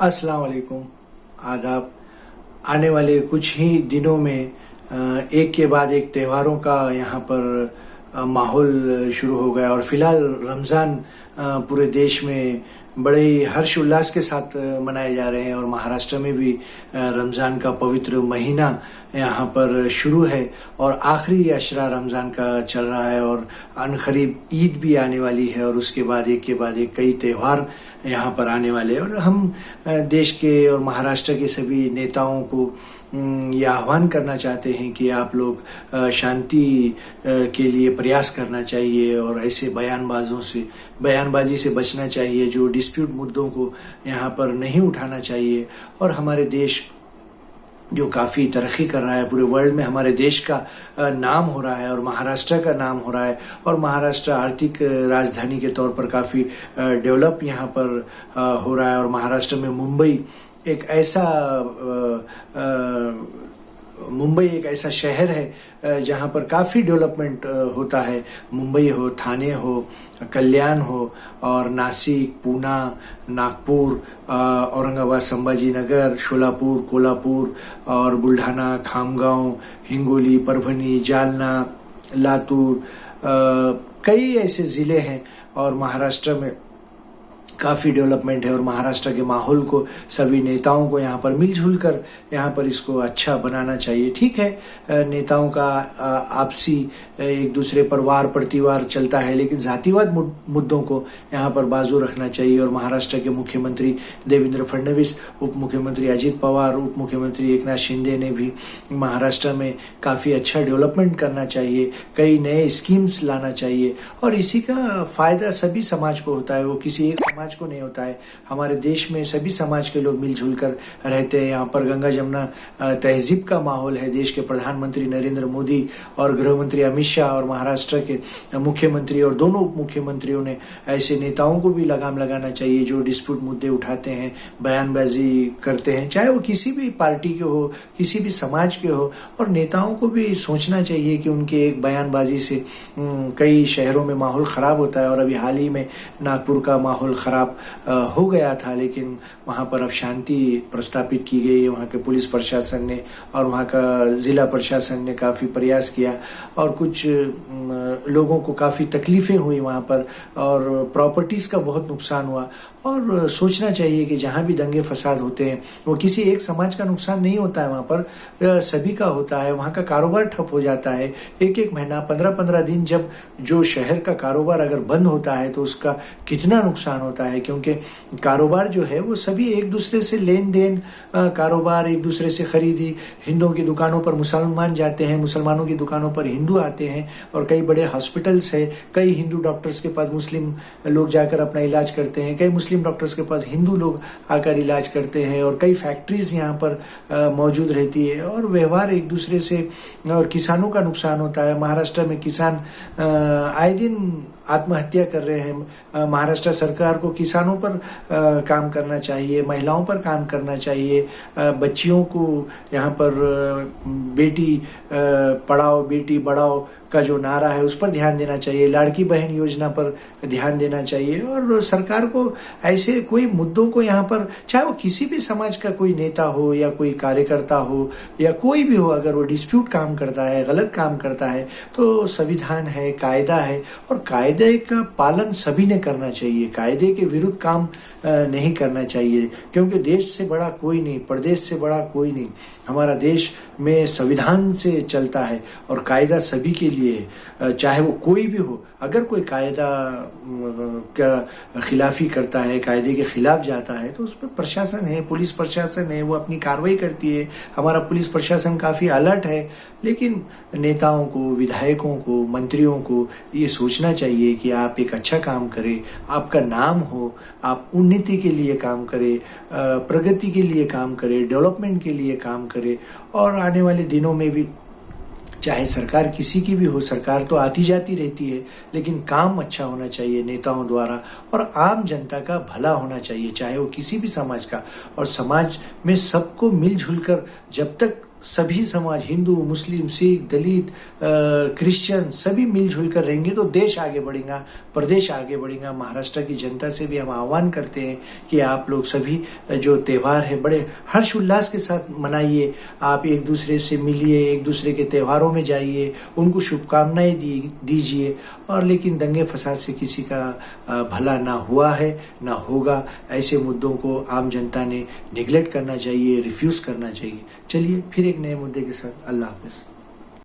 अस्सलाम वालेकुम, आदाब। आने वाले कुछ ही दिनों में एक के बाद एक त्योहारों का यहाँ पर माहौल शुरू हो गया और फिलहाल रमज़ान पूरे देश में बड़े ही हर्ष उल्लास के साथ मनाए जा रहे हैं और महाराष्ट्र में भी रमज़ान का पवित्र महीना यहाँ पर शुरू है और आखिरी अशरा रमज़ान का चल रहा है और अनकरीब ईद भी आने वाली है और उसके बाद एक कई त्यौहार यहाँ पर आने वाले हैं। और हम देश के और महाराष्ट्र के सभी नेताओं को ये आह्वान करना चाहते हैं कि आप लोग शांति के लिए प्रयास करना चाहिए और ऐसे बयानबाजी से बचना चाहिए, जो डिस्प्यूट मुद्दों को यहाँ पर नहीं उठाना चाहिए। और हमारे देश जो काफ़ी तरक्की कर रहा है, पूरे वर्ल्ड में हमारे देश का नाम हो रहा है और महाराष्ट्र का नाम हो रहा है और महाराष्ट्र आर्थिक राजधानी के तौर पर काफ़ी डेवलप यहाँ पर हो रहा है। और महाराष्ट्र में मुंबई एक ऐसा शहर है जहाँ पर काफ़ी डेवलपमेंट होता है। मुंबई हो, थाने हो, कल्याण हो और नासिक, पूना, नागपुर, औरंगाबाद, संभाजीनगर, सोलापुर, कोल्हापुर और बुलढाणा, खामगांव, हिंगोली, परभणी, जालना, लातूर, कई ऐसे ज़िले हैं और महाराष्ट्र में काफ़ी डेवलपमेंट है। और महाराष्ट्र के माहौल को सभी नेताओं को यहाँ पर मिलजुल कर यहाँ पर इसको अच्छा बनाना चाहिए। ठीक है, नेताओं का आपसी एक दूसरे पर वार प्रतिवार चलता है, लेकिन जातिवाद मुद्दों को यहाँ पर बाजू रखना चाहिए। और महाराष्ट्र के मुख्यमंत्री देवेंद्र फडणवीस, उप मुख्यमंत्री अजित पवार, उप मुख्यमंत्री एकनाथ शिंदे ने भी महाराष्ट्र में काफ़ी अच्छा डेवलपमेंट करना चाहिए, कई नए स्कीम्स लाना चाहिए और इसी का फ़ायदा सभी समाज को होता है, वो किसी एक समाज को नहीं होता है। हमारे देश में सभी समाज के लोग मिलजुल कर रहते हैं। यहाँ पर गंगा जमुना तहजीब का माहौल है। देश के प्रधानमंत्री नरेंद्र मोदी और गृह मंत्री अमित शाह और महाराष्ट्र के मुख्यमंत्री और दोनों उप मुख्यमंत्रियों ने ऐसे नेताओं को भी लगाम लगाना चाहिए जो डिस्प्यूट मुद्दे उठाते हैं, बयानबाजी करते हैं, चाहे वो किसी भी पार्टी के हो, किसी भी समाज के हो। और नेताओं को भी सोचना चाहिए कि उनके एक बयानबाजी से कई शहरों में माहौल ख़राब होता है। और अभी हाल ही में नागपुर का माहौल ख़राब हो गया था, लेकिन वहाँ पर अब शांति प्रस्तापित की गई है। वहाँ के पुलिस प्रशासन ने और वहाँ का ज़िला प्रशासन ने काफ़ी प्रयास किया और कुछ लोगों को काफ़ी तकलीफ़ें हुई वहाँ पर और प्रॉपर्टीज़ का बहुत नुकसान हुआ। और सोचना चाहिए कि जहाँ भी दंगे फसाद होते हैं वो किसी एक समाज का नुकसान नहीं होता है, वहाँ पर सभी का होता है। वहाँ का कारोबार ठप हो जाता है, एक महीना, 15 दिन जब जो शहर का कारोबार अगर बंद होता है तो उसका कितना नुकसान होता है, क्योंकि कारोबार जो है वो सभी एक दूसरे से लेन देन, कारोबार एक दूसरे से खरीदी। हिंदुओं की दुकानों पर मुसलमान जाते हैं, मुसलमानों की दुकानों पर हिंदू आते हैं और कई बड़े हॉस्पिटल्स है, कई हिंदू डॉक्टर्स के पास मुस्लिम लोग जाकर अपना इलाज करते हैं, कई मुस्लिम डॉक्टर्स के पास हिंदू लोग आकर इलाज करते हैं और कई फैक्ट्रीज यहाँ पर मौजूद रहती है और व्यवहार एक दूसरे से। और किसानों का नुकसान होता है। महाराष्ट्र में किसान आए दिन आत्महत्या कर रहे हैं। महाराष्ट्र सरकार को किसानों पर काम करना चाहिए, महिलाओं पर काम करना चाहिए, बच्चियों को यहाँ पर बेटी पढ़ाओ बेटी बढ़ाओ का जो नारा है उस पर ध्यान देना चाहिए, लाड़की बहन योजना पर ध्यान देना चाहिए। और सरकार को ऐसे कोई मुद्दों को यहाँ पर, चाहे वो किसी भी समाज का कोई नेता हो या कोई कार्यकर्ता हो या कोई भी हो, अगर वो डिस्प्यूट काम करता है, गलत काम करता है तो संविधान है, कायदा है और कायदे का पालन सभी ने करना चाहिए। कायदे के विरुद्ध काम नहीं करना चाहिए, क्योंकि देश से बड़ा कोई नहीं, प्रदेश से बड़ा कोई नहीं। हमारा देश में संविधान से चलता है और कायदा सभी के लिए है, चाहे वो कोई भी हो। अगर कोई कायदा का खिलाफी करता है, कायदे के खिलाफ जाता है तो उस पर प्रशासन है, पुलिस प्रशासन है, वो अपनी कार्रवाई करती है। हमारा पुलिस प्रशासन काफ़ी अलर्ट है, लेकिन नेताओं को, विधायकों को, मंत्रियों को ये सोचना चाहिए कि आप एक अच्छा काम करें, आपका नाम हो, आप उन्नति के लिए काम करें, प्रगति के लिए काम करें, डेवलपमेंट के लिए काम करें। और आने वाले दिनों में भी चाहे सरकार किसी की भी हो, सरकार तो आती जाती रहती है, लेकिन काम अच्छा होना चाहिए नेताओं द्वारा और आम जनता का भला होना चाहिए, चाहे वो किसी भी समाज का। और समाज में सबको मिलजुल कर जब तक सभी समाज, हिंदू, मुस्लिम, सिख, दलित, क्रिश्चियन, सभी मिलजुल कर रहेंगे तो देश आगे बढ़ेगा, प्रदेश आगे बढ़ेगा। महाराष्ट्र की जनता से भी हम आह्वान करते हैं कि आप लोग सभी जो त्यौहार है बड़े हर्ष उल्लास के साथ मनाइए। आप एक दूसरे से मिलिए, एक दूसरे के त्योहारों में जाइए, उनको शुभकामनाएं दीजिए। और लेकिन दंगे फसाद से किसी का भला ना हुआ है ना होगा। ऐसे मुद्दों को आम जनता ने निगलेक्ट करना चाहिए, रिफ्यूज करना चाहिए। चलिए फिर एक नए मुद्दे के साथ, अल्लाह हाफिज।